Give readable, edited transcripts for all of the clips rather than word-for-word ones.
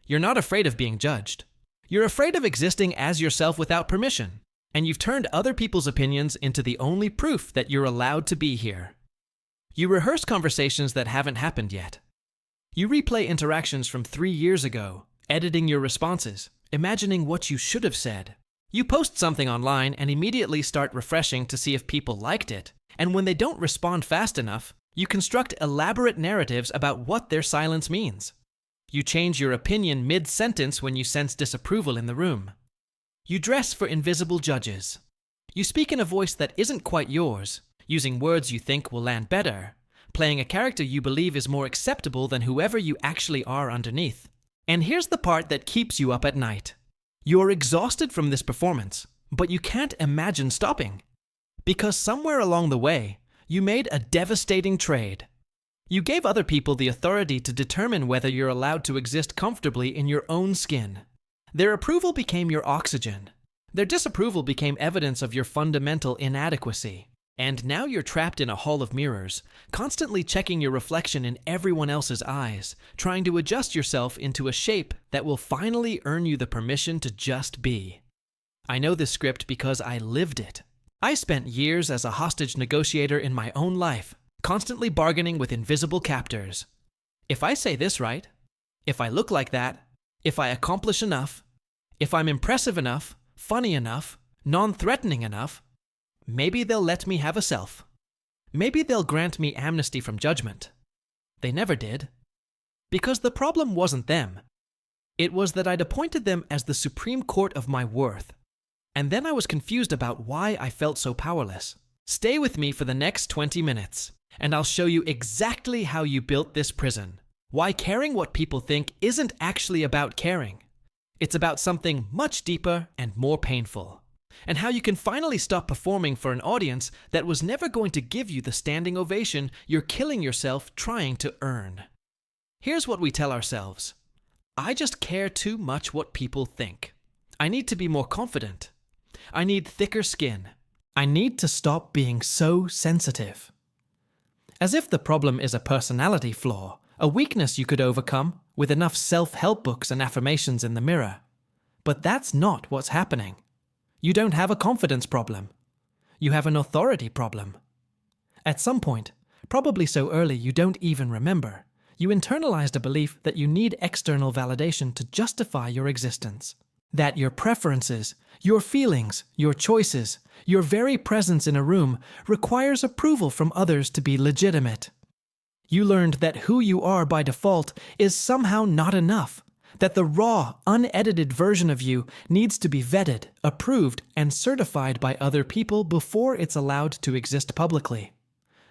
You're not afraid of being judged. You're afraid of existing as yourself without permission, and you've turned other people's opinions into the only proof that you're allowed to be here. You rehearse conversations that haven't happened yet. You replay interactions from 3 years ago, editing your responses, imagining what you should have said. You post something online and immediately start refreshing to see if people liked it, and when they don't respond fast enough, you construct elaborate narratives about what their silence means. You change your opinion mid-sentence when you sense disapproval in the room. You dress for invisible judges. You speak in a voice that isn't quite yours, using words you think will land better, playing a character you believe is more acceptable than whoever you actually are underneath. And here's the part that keeps you up at night. You're exhausted from this performance, but you can't imagine stopping. Because somewhere along the way, you made a devastating trade. You gave other people the authority to determine whether you're allowed to exist comfortably in your own skin. Their approval became your oxygen. Their disapproval became evidence of your fundamental inadequacy. And now you're trapped in a hall of mirrors, constantly checking your reflection in everyone else's eyes, trying to adjust yourself into a shape that will finally earn you the permission to just be. I know this script because I lived it. I spent years as a hostage negotiator in my own life, constantly bargaining with invisible captors. If I say this right, if I look like that, if I accomplish enough, if I'm impressive enough, funny enough, non-threatening enough, maybe they'll let me have a self. Maybe they'll grant me amnesty from judgment. They never did. Because the problem wasn't them. It was that I'd appointed them as the supreme court of my worth. And then I was confused about why I felt so powerless. Stay with me for the next 20 minutes, and I'll show you exactly how you built this prison. Why caring what people think isn't actually about caring. It's about something much deeper and more painful. And how you can finally stop performing for an audience that was never going to give you the standing ovation you're killing yourself trying to earn. Here's what we tell ourselves. I just care too much what people think. I need to be more confident. I need thicker skin. I need to stop being so sensitive. As if the problem is a personality flaw, a weakness you could overcome with enough self-help books and affirmations in the mirror. But that's not what's happening. You don't have a confidence problem. You have an authority problem. At some point, probably so early you don't even remember, you internalized a belief that you need external validation to justify your existence. That your preferences, your feelings, your choices, your very presence in a room requires approval from others to be legitimate. You learned that who you are by default is somehow not enough. That the raw, unedited version of you needs to be vetted, approved, and certified by other people before it's allowed to exist publicly.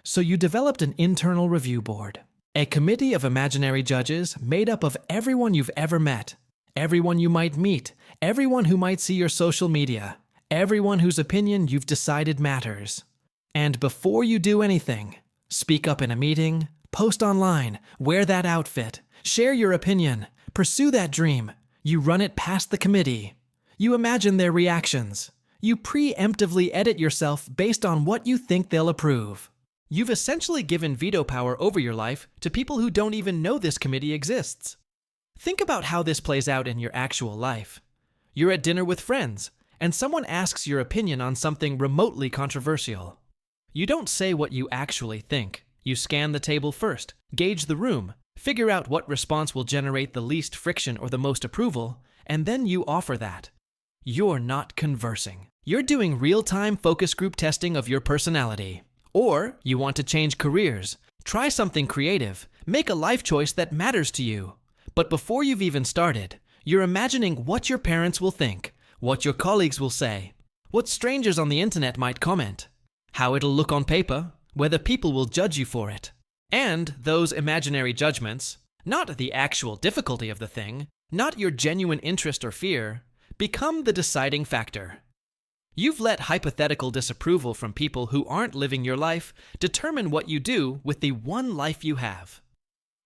So you developed an internal review board, a committee of imaginary judges made up of everyone you've ever met, everyone you might meet, everyone who might see your social media, everyone whose opinion you've decided matters. And before you do anything, speak up in a meeting, post online, wear that outfit, share your opinion, pursue that dream. You run it past the committee. You imagine their reactions. You preemptively edit yourself based on what you think they'll approve. You've essentially given veto power over your life to people who don't even know this committee exists. Think about how this plays out in your actual life. You're at dinner with friends, and someone asks your opinion on something remotely controversial. You don't say what you actually think. You scan the table first, gauge the room, figure out what response will generate the least friction or the most approval, and then you offer that. You're not conversing. You're doing real-time focus group testing of your personality. Or you want to change careers, try something creative, make a life choice that matters to you. But before you've even started, you're imagining what your parents will think, what your colleagues will say, what strangers on the internet might comment, how it'll look on paper, whether people will judge you for it. And those imaginary judgments, not the actual difficulty of the thing, not your genuine interest or fear, become the deciding factor. You've let hypothetical disapproval from people who aren't living your life determine what you do with the one life you have.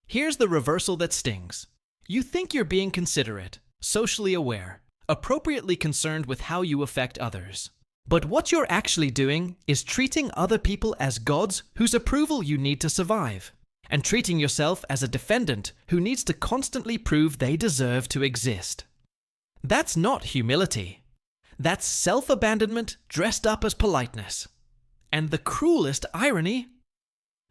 Here's the reversal that stings. You think you're being considerate, socially aware, appropriately concerned with how you affect others. But what you're actually doing is treating other people as gods whose approval you need to survive. and treating yourself as a defendant who needs to constantly prove they deserve to exist. That's not humility. That's self-abandonment dressed up as politeness. And the cruelest irony,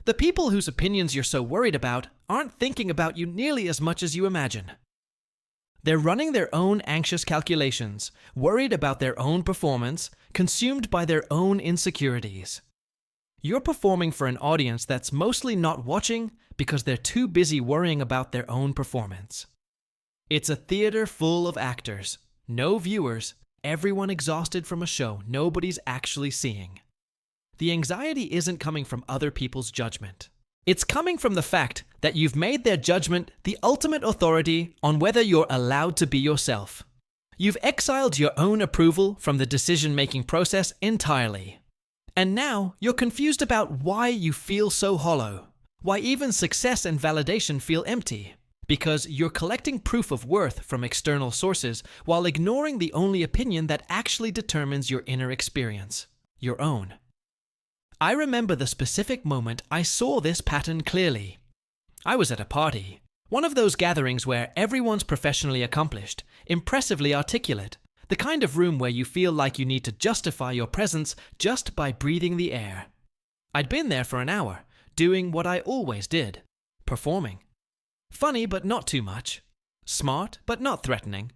the people whose opinions you're so worried about aren't thinking about you nearly as much as you imagine. They're running their own anxious calculations, worried about their own performance, consumed by their own insecurities. You're performing for an audience that's mostly not watching because they're too busy worrying about their own performance. It's a theater full of actors, no viewers, everyone exhausted from a show nobody's actually seeing. The anxiety isn't coming from other people's judgment. It's coming from the fact that you've made their judgment the ultimate authority on whether you're allowed to be yourself. You've exiled your own approval from the decision-making process entirely. And now you're confused about why you feel so hollow, why even success and validation feel empty, because you're collecting proof of worth from external sources while ignoring the only opinion that actually determines your inner experience, your own. I remember the specific moment I saw this pattern clearly. I was at a party, one of those gatherings where everyone's professionally accomplished, impressively articulate, the kind of room where you feel like you need to justify your presence just by breathing the air. I'd been there for an hour, doing what I always did, performing. Funny but not too much. Smart but not threatening.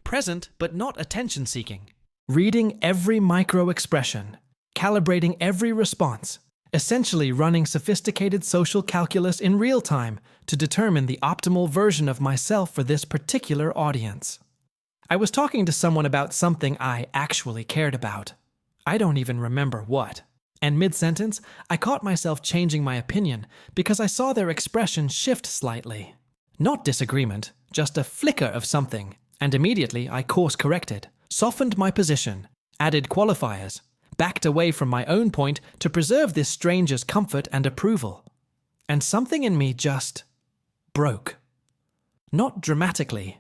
Present but not attention-seeking. Reading every micro-expression, calibrating every response, essentially running sophisticated social calculus in real time to determine the optimal version of myself for this particular audience. I was talking to someone about something I actually cared about. I don't even remember what. And mid-sentence, I caught myself changing my opinion because I saw their expression shift slightly. Not disagreement, just a flicker of something. And immediately I course-corrected, softened my position, added qualifiers, backed away from my own point to preserve this stranger's comfort and approval. And something in me just broke. Not dramatically.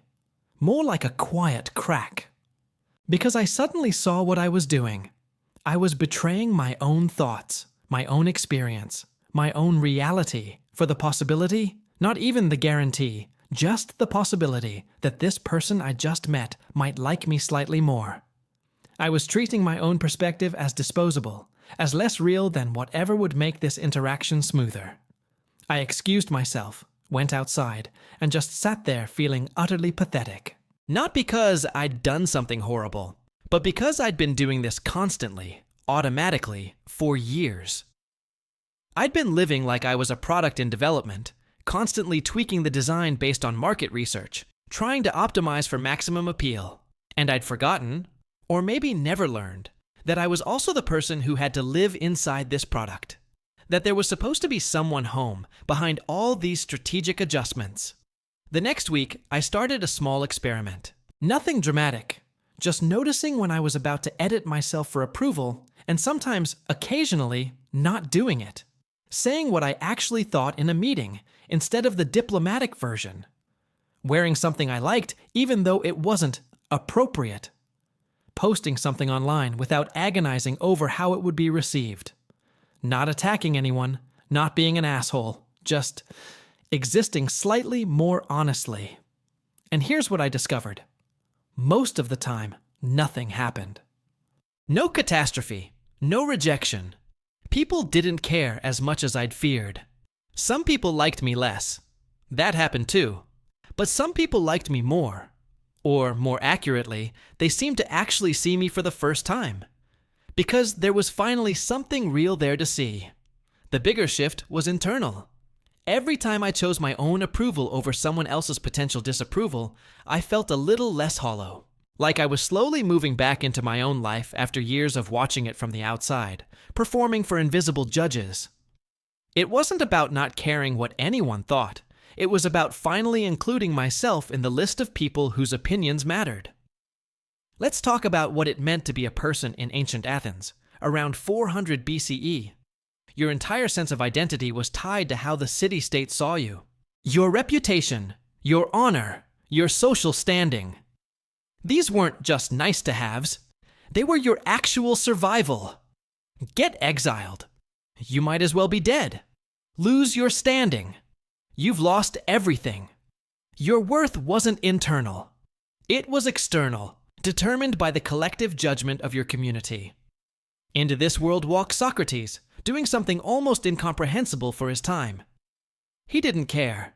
More like a quiet crack. Because I suddenly saw what I was doing. I was betraying my own thoughts, my own experience, my own reality for the possibility, not even the guarantee, just the possibility that this person I just met might like me slightly more. I was treating my own perspective as disposable, as less real than whatever would make this interaction smoother. I excused myself, went outside, and just sat there feeling utterly pathetic. Not because I'd done something horrible, but because I'd been doing this constantly, automatically, for years. I'd been living like I was a product in development, constantly tweaking the design based on market research, trying to optimize for maximum appeal. And I'd forgotten, or maybe never learned, that I was also the person who had to live inside this product. That there was supposed to be someone home behind all these strategic adjustments. The next week, I started a small experiment. Nothing dramatic, just noticing when I was about to edit myself for approval, and sometimes, occasionally, not doing it. Saying what I actually thought in a meeting, instead of the diplomatic version. Wearing something I liked, even though it wasn't appropriate. Posting something online without agonizing over how it would be received. Not attacking anyone, not being an asshole, just existing slightly more honestly. And here's what I discovered. Most of the time, nothing happened. No catastrophe, no rejection. People didn't care as much as I'd feared. Some people liked me less. That happened too. But some people liked me more. Or, more accurately, they seemed to actually see me for the first time. Because there was finally something real there to see. The bigger shift was internal. Every time I chose my own approval over someone else's potential disapproval, I felt a little less hollow. Like I was slowly moving back into my own life after years of watching it from the outside, performing for invisible judges. It wasn't about not caring what anyone thought. It was about finally including myself in the list of people whose opinions mattered. Let's talk about what it meant to be a person in ancient Athens, around 400 BCE. Your entire sense of identity was tied to how the city-state saw you. Your reputation, your honor, your social standing. These weren't just nice-to-haves. They were your actual survival. Get exiled. You might as well be dead. lose your standing. You've lost everything. Your worth wasn't internal. It was external, determined by the collective judgment of your community. Into this world walked Socrates, doing something almost incomprehensible for his time. He didn't care.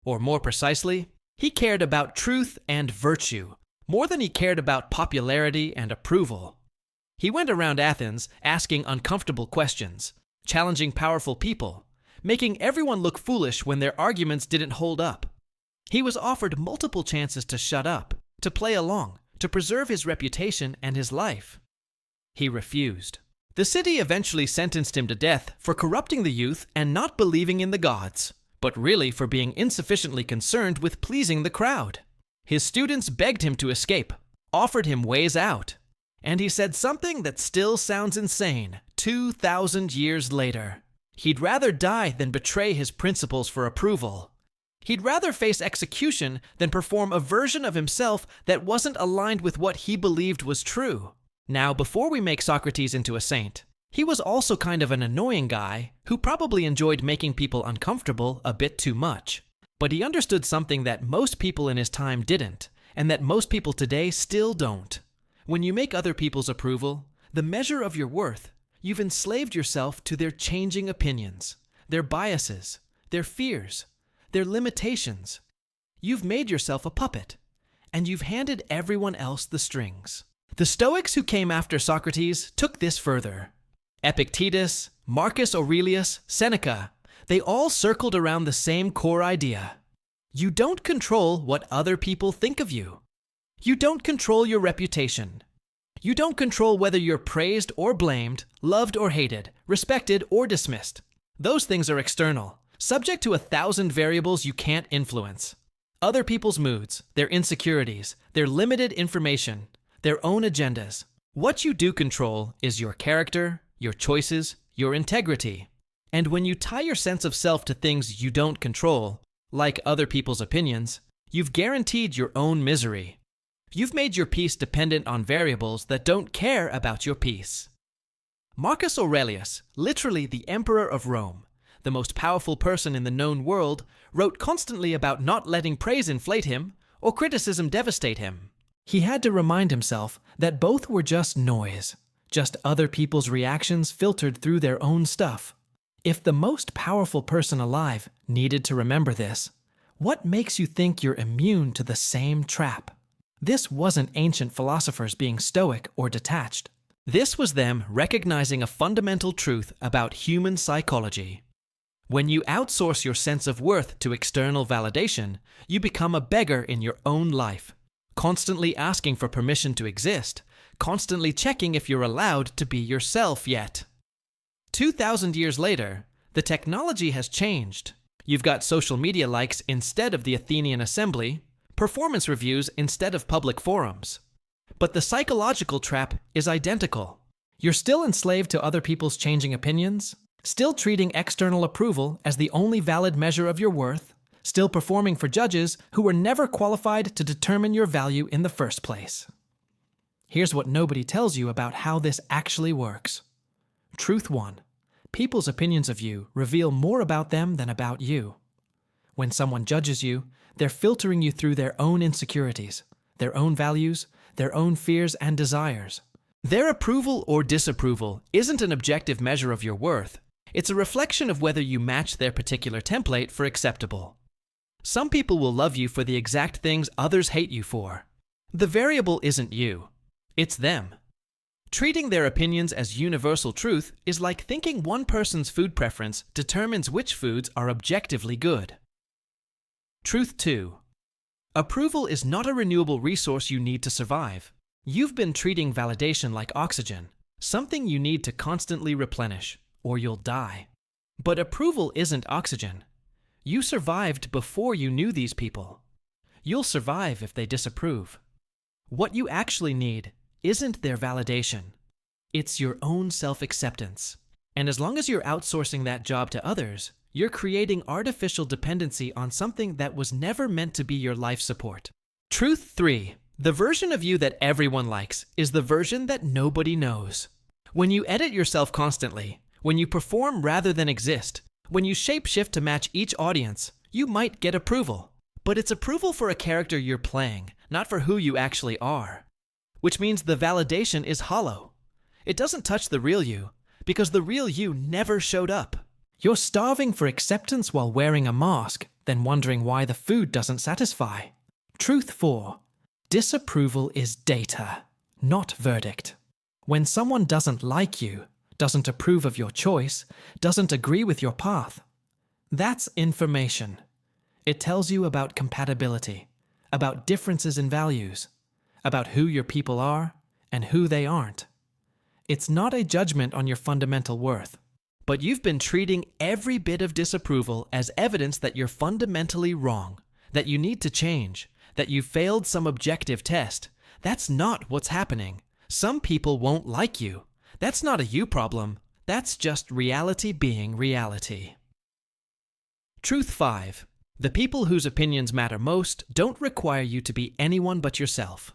Or more precisely, he cared about truth and virtue, more than he cared about popularity and approval. He went around Athens asking uncomfortable questions, challenging powerful people, making everyone look foolish when their arguments didn't hold up. He was offered multiple chances to shut up, to play along, to preserve his reputation and his life. He refused. The city eventually sentenced him to death for corrupting the youth and not believing in the gods, but really for being insufficiently concerned with pleasing the crowd. His students begged him to escape, offered him ways out, and he said something that still sounds insane 2,000 years later. He'd rather die than betray his principles for approval. He'd rather face execution than perform a version of himself that wasn't aligned with what he believed was true. Now, before we make Socrates into a saint, he was also kind of an annoying guy who probably enjoyed making people uncomfortable a bit too much. But he understood something that most people in his time didn't, and that most people today still don't. When you make other people's approval the measure of your worth, you've enslaved yourself to their changing opinions, their biases, their fears, their limitations. You've made yourself a puppet, and you've handed everyone else the strings. The Stoics who came after Socrates took this further. Epictetus, Marcus Aurelius, Seneca, they all circled around the same core idea. You don't control what other people think of you. You don't control your reputation. You don't control whether you're praised or blamed, loved or hated, respected or dismissed. Those things are external, subject to 1,000 variables you can't influence. Other people's moods, their insecurities, their limited information, their own agendas. What you do control is your character, your choices, your integrity. And when you tie your sense of self to things you don't control, like other people's opinions, you've guaranteed your own misery. You've made your peace dependent on variables that don't care about your peace. Marcus Aurelius, literally the Emperor of Rome, the most powerful person in the known world, wrote constantly about not letting praise inflate him or criticism devastate him. He had to remind himself that both were just noise, just other people's reactions filtered through their own stuff. If the most powerful person alive needed to remember this, what makes you think you're immune to the same trap? This wasn't ancient philosophers being stoic or detached. This was them recognizing a fundamental truth about human psychology. When you outsource your sense of worth to external validation, you become a beggar in your own life, constantly asking for permission to exist, constantly checking if you're allowed to be yourself yet. 2,000 years later, the technology has changed. You've got social media likes instead of the Athenian assembly, performance reviews instead of public forums. But the psychological trap is identical. You're still enslaved to other people's changing opinions, still treating external approval as the only valid measure of your worth, still performing for judges who were never qualified to determine your value in the first place. Here's what nobody tells you about how this actually works. Truth 1. People's opinions of you reveal more about them than about you. When someone judges you, they're filtering you through their own insecurities, their own values, their own fears and desires. Their approval or disapproval isn't an objective measure of your worth. It's a reflection of whether you match their particular template for acceptable. Some people will love you for the exact things others hate you for. The variable isn't you, it's them. Treating their opinions as universal truth is like thinking one person's food preference determines which foods are objectively good. Truth 2. Approval is not a renewable resource you need to survive. You've been treating validation like oxygen, something you need to constantly replenish, or you'll die. But approval isn't oxygen. You survived before you knew these people. You'll survive if they disapprove. What you actually need isn't their validation. It's your own self-acceptance. And as long as you're outsourcing that job to others, you're creating artificial dependency on something that was never meant to be your life support. Truth 3. The version of you that everyone likes is the version that nobody knows. When you edit yourself constantly, when you perform rather than exist, When you shapeshift to match each audience, you might get approval. But it's approval for a character you're playing, not for who you actually are. Which means the validation is hollow. It doesn't touch the real you, because the real you never showed up. You're starving for acceptance while wearing a mask, then wondering why the food doesn't satisfy. Truth 4. Disapproval is data, not verdict. When someone doesn't like you, doesn't approve of your choice, doesn't agree with your path, that's information. It tells you about compatibility, about differences in values, about who your people are and who they aren't. It's not a judgment on your fundamental worth. But you've been treating every bit of disapproval as evidence that you're fundamentally wrong, that you need to change, that you failed some objective test. That's not what's happening. Some people won't like you. That's not a you problem. That's just reality being reality. Truth 5. The people whose opinions matter most don't require you to be anyone but yourself.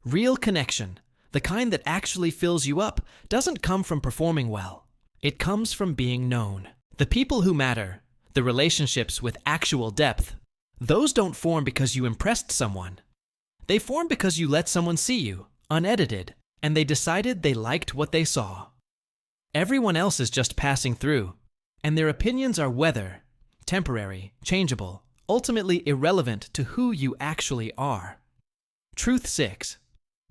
Real connection, the kind that actually fills you up, doesn't come from performing well. It comes from being known. The people who matter, the relationships with actual depth, those don't form because you impressed someone. They form because you let someone see you, unedited, and they decided they liked what they saw. Everyone else is just passing through, and their opinions are weather, temporary, changeable, ultimately irrelevant to who you actually are. Truth 6.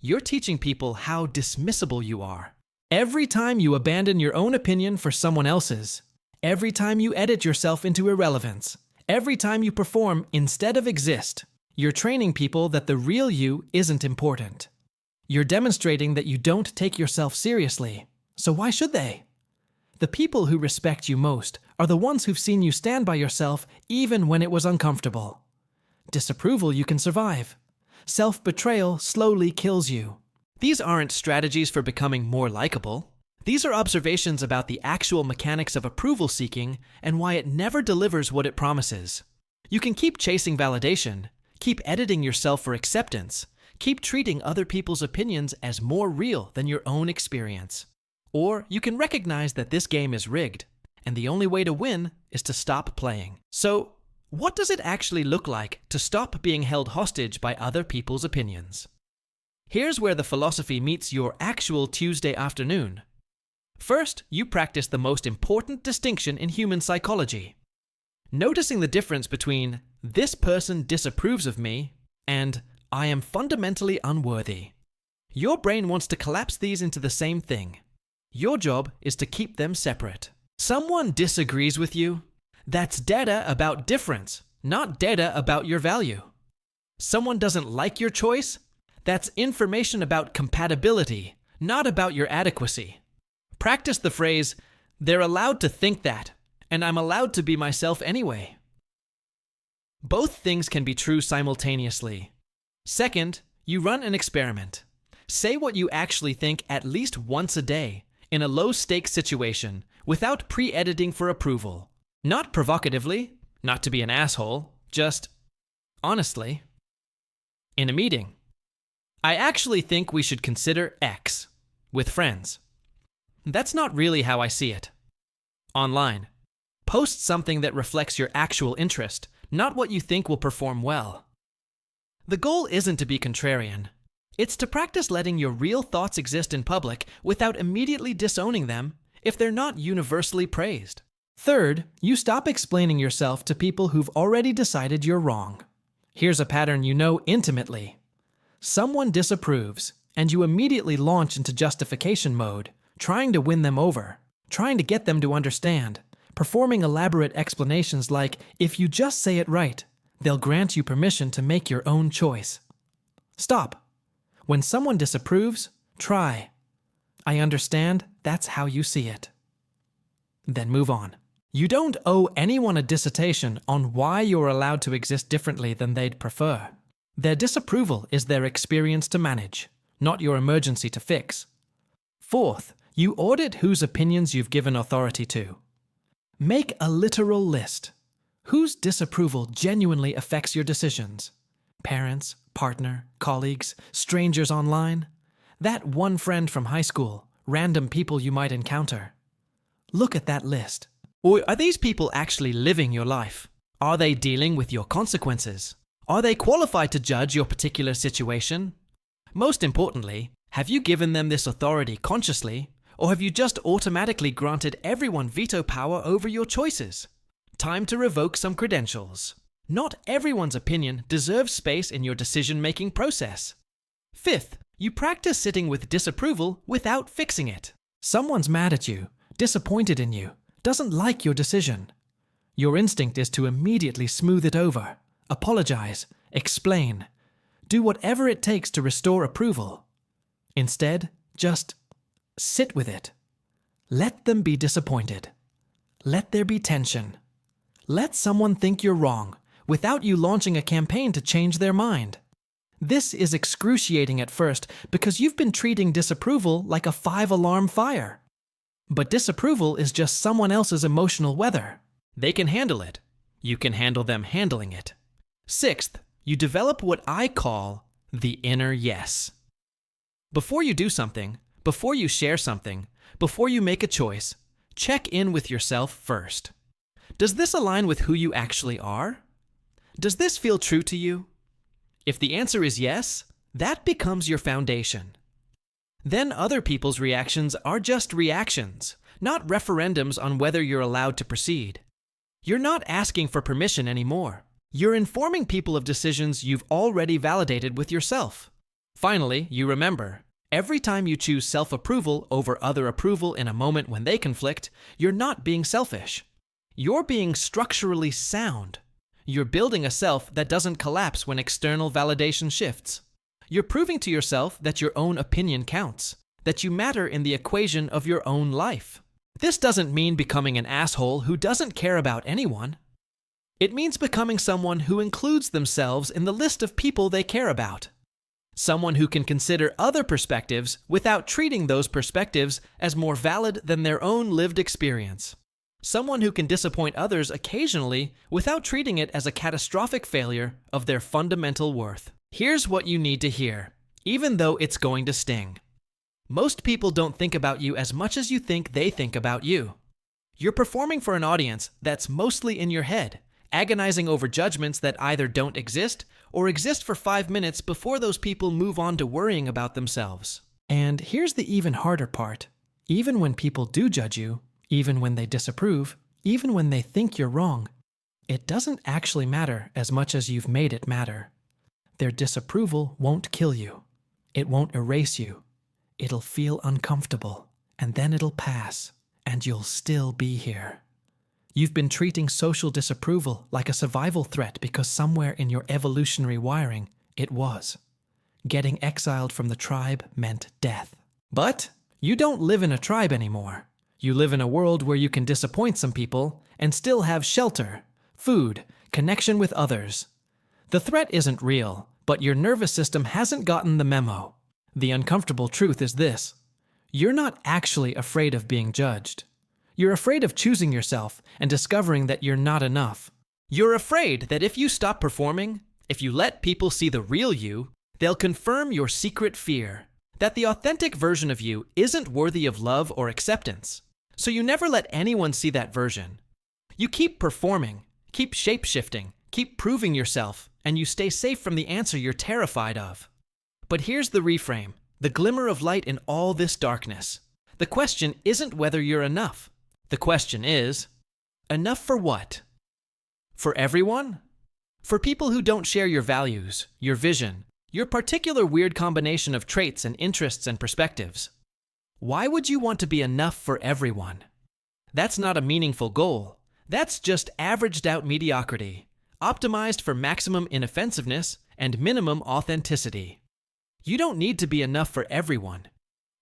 You're teaching people how dismissible you are. Every time you abandon your own opinion for someone else's, every time you edit yourself into irrelevance, every time you perform instead of exist, you're training people that the real you isn't important. You're demonstrating that you don't take yourself seriously, so why should they? The people who respect you most are the ones who've seen you stand by yourself even when it was uncomfortable. Disapproval you can survive. Self-betrayal slowly kills you. These aren't strategies for becoming more likable. These are observations about the actual mechanics of approval seeking and why it never delivers what it promises. You can keep chasing validation, keep editing yourself for acceptance, keep treating other people's opinions as more real than your own experience. Or you can recognize that this game is rigged, and the only way to win is to stop playing. So, what does it actually look like to stop being held hostage by other people's opinions? Here's where the philosophy meets your actual Tuesday afternoon. First, you practice the most important distinction in human psychology. Noticing the difference between "this person disapproves of me" and "I am fundamentally unworthy." Your brain wants to collapse these into the same thing. Your job is to keep them separate. Someone disagrees with you? That's data about difference, not data about your value. Someone doesn't like your choice? That's information about compatibility, not about your adequacy. Practice the phrase, "They're allowed to think that, and I'm allowed to be myself anyway." Both things can be true simultaneously. Second, you run an experiment. Say what you actually think at least once a day, in a low-stakes situation, without pre-editing for approval. Not provocatively, not to be an asshole, just honestly. In a meeting, "I actually think we should consider X," with friends. That's not really how I see it. Online, post something that reflects your actual interest, not what you think will perform well. The goal isn't to be contrarian. It's to practice letting your real thoughts exist in public without immediately disowning them if they're not universally praised. Third, you stop explaining yourself to people who've already decided you're wrong. Here's a pattern you know intimately. Someone disapproves, and you immediately launch into justification mode, trying to win them over, trying to get them to understand, performing elaborate explanations like, if you just say it right, they'll grant you permission to make your own choice. Stop. When someone disapproves, try. "I understand that's how you see it." Then move on. You don't owe anyone a dissertation on why you're allowed to exist differently than they'd prefer. Their disapproval is their experience to manage, not your emergency to fix. Fourth, you audit whose opinions you've given authority to. Make a literal list. Whose disapproval genuinely affects your decisions? Parents, partner, colleagues, strangers online? That one friend from high school, random people you might encounter? Look at that list. Or are these people actually living your life? Are they dealing with your consequences? Are they qualified to judge your particular situation? Most importantly, have you given them this authority consciously, or have you just automatically granted everyone veto power over your choices? Time to revoke some credentials. Not everyone's opinion deserves space in your decision-making process. Fifth, you practice sitting with disapproval without fixing it. Someone's mad at you, disappointed in you, doesn't like your decision. Your instinct is to immediately smooth it over, apologize, explain, do whatever it takes to restore approval. Instead, just sit with it. Let them be disappointed. Let there be tension. Let someone think you're wrong without you launching a campaign to change their mind. This is excruciating at first because you've been treating disapproval like a 5-alarm fire. But disapproval is just someone else's emotional weather. They can handle it. You can handle them handling it. Sixth, you develop what I call the inner yes. Before you do something, before you share something, before you make a choice, check in with yourself first. Does this align with who you actually are? Does this feel true to you? If the answer is yes, that becomes your foundation. Then other people's reactions are just reactions, not referendums on whether you're allowed to proceed. You're not asking for permission anymore. You're informing people of decisions you've already validated with yourself. Finally, you remember, every time you choose self-approval over other approval in a moment when they conflict, you're not being selfish. You're being structurally sound. You're building a self that doesn't collapse when external validation shifts. You're proving to yourself that your own opinion counts, that you matter in the equation of your own life. This doesn't mean becoming an asshole who doesn't care about anyone. It means becoming someone who includes themselves in the list of people they care about. Someone who can consider other perspectives without treating those perspectives as more valid than their own lived experience. Someone who can disappoint others occasionally without treating it as a catastrophic failure of their fundamental worth. Here's what you need to hear, even though it's going to sting. Most people don't think about you as much as you think they think about you. You're performing for an audience that's mostly in your head, agonizing over judgments that either don't exist or exist for 5 minutes before those people move on to worrying about themselves. And here's the even harder part. Even when people do judge you, even when they disapprove, even when they think you're wrong, it doesn't actually matter as much as you've made it matter. Their disapproval won't kill you. It won't erase you. It'll feel uncomfortable, and then it'll pass, and you'll still be here. You've been treating social disapproval like a survival threat because somewhere in your evolutionary wiring, it was. Getting exiled from the tribe meant death. But you don't live in a tribe anymore. You live in a world where you can disappoint some people and still have shelter, food, connection with others. The threat isn't real, but your nervous system hasn't gotten the memo. The uncomfortable truth is this: you're not actually afraid of being judged. You're afraid of choosing yourself and discovering that you're not enough. You're afraid that if you stop performing, if you let people see the real you, they'll confirm your secret fear, that the authentic version of you isn't worthy of love or acceptance. So you never let anyone see that version. You keep performing, keep shape-shifting, keep proving yourself, and you stay safe from the answer you're terrified of. But here's the reframe, the glimmer of light in all this darkness. The question isn't whether you're enough. The question is, enough for what? For everyone? For people who don't share your values, your vision, your particular weird combination of traits and interests and perspectives. Why would you want to be enough for everyone? That's not a meaningful goal. That's just averaged out mediocrity, optimized for maximum inoffensiveness and minimum authenticity. You don't need to be enough for everyone.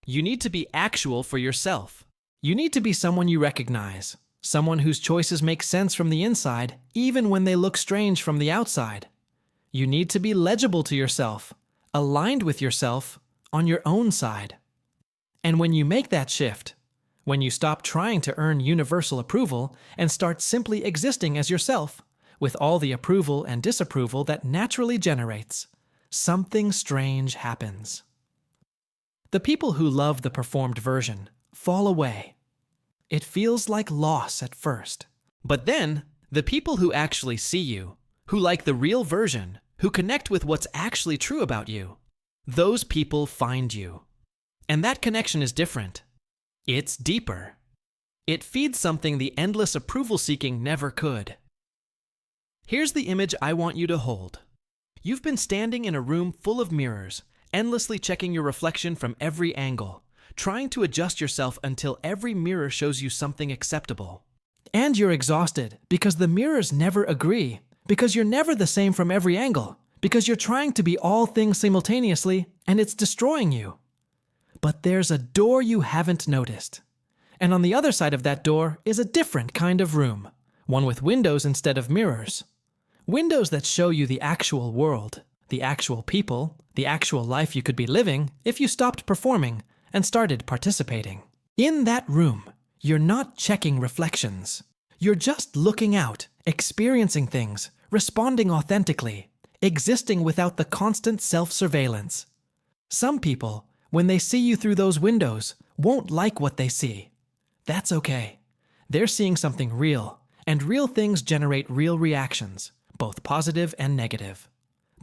You need to be actual for yourself. You need to be someone you recognize, someone whose choices make sense from the inside, even when they look strange from the outside. You need to be legible to yourself, aligned with yourself, on your own side. And when you make that shift, when you stop trying to earn universal approval and start simply existing as yourself, with all the approval and disapproval that naturally generates, something strange happens. The people who love the performed version fall away. It feels like loss at first. But then, the people who actually see you, who like the real version, who connect with what's actually true about you, those people find you. And that connection is different. It's deeper. It feeds something the endless approval-seeking never could. Here's the image I want you to hold. You've been standing in a room full of mirrors, endlessly checking your reflection from every angle, trying to adjust yourself until every mirror shows you something acceptable. And you're exhausted because the mirrors never agree, because you're never the same from every angle, because you're trying to be all things simultaneously, and it's destroying you. But there's a door you haven't noticed. And on the other side of that door is a different kind of room, one with windows instead of mirrors. Windows that show you the actual world, the actual people, the actual life you could be living if you stopped performing and started participating. In that room, you're not checking reflections. You're just looking out, experiencing things, responding authentically, existing without the constant self-surveillance. Some people, when they see you through those windows, won't like what they see. That's okay. They're seeing something real, and real things generate real reactions, both positive and negative.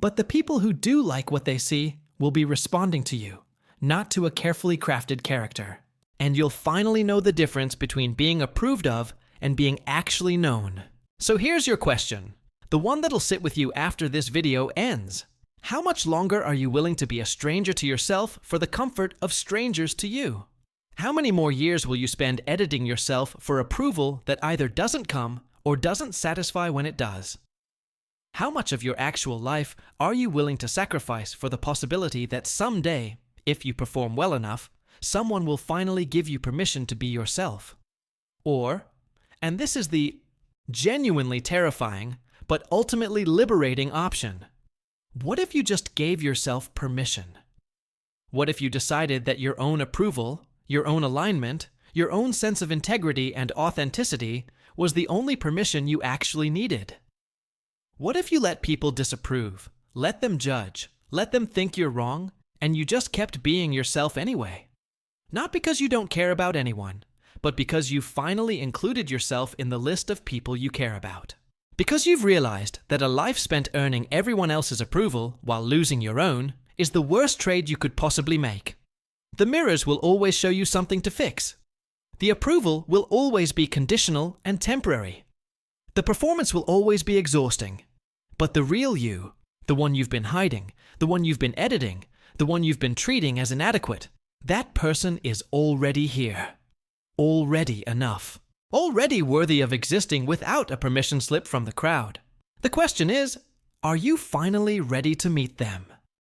But the people who do like what they see will be responding to you, not to a carefully crafted character. And you'll finally know the difference between being approved of and being actually known. So here's your question, the one that'll sit with you after this video ends. How much longer are you willing to be a stranger to yourself for the comfort of strangers to you? How many more years will you spend editing yourself for approval that either doesn't come or doesn't satisfy when it does? How much of your actual life are you willing to sacrifice for the possibility that someday, if you perform well enough, someone will finally give you permission to be yourself? Or, and this is the genuinely terrifying but ultimately liberating option, what if you just gave yourself permission? What if you decided that your own approval, your own alignment, your own sense of integrity and authenticity was the only permission you actually needed? What if you let people disapprove, let them judge, let them think you're wrong, and you just kept being yourself anyway? Not because you don't care about anyone, but because you finally included yourself in the list of people you care about. Because you've realized that a life spent earning everyone else's approval while losing your own is the worst trade you could possibly make. The mirrors will always show you something to fix. The approval will always be conditional and temporary. The performance will always be exhausting. But the real you, the one you've been hiding, the one you've been editing, the one you've been treating as inadequate, that person is already here. Already enough. Already worthy of existing without a permission slip from the crowd. The question is, are you finally ready to meet them?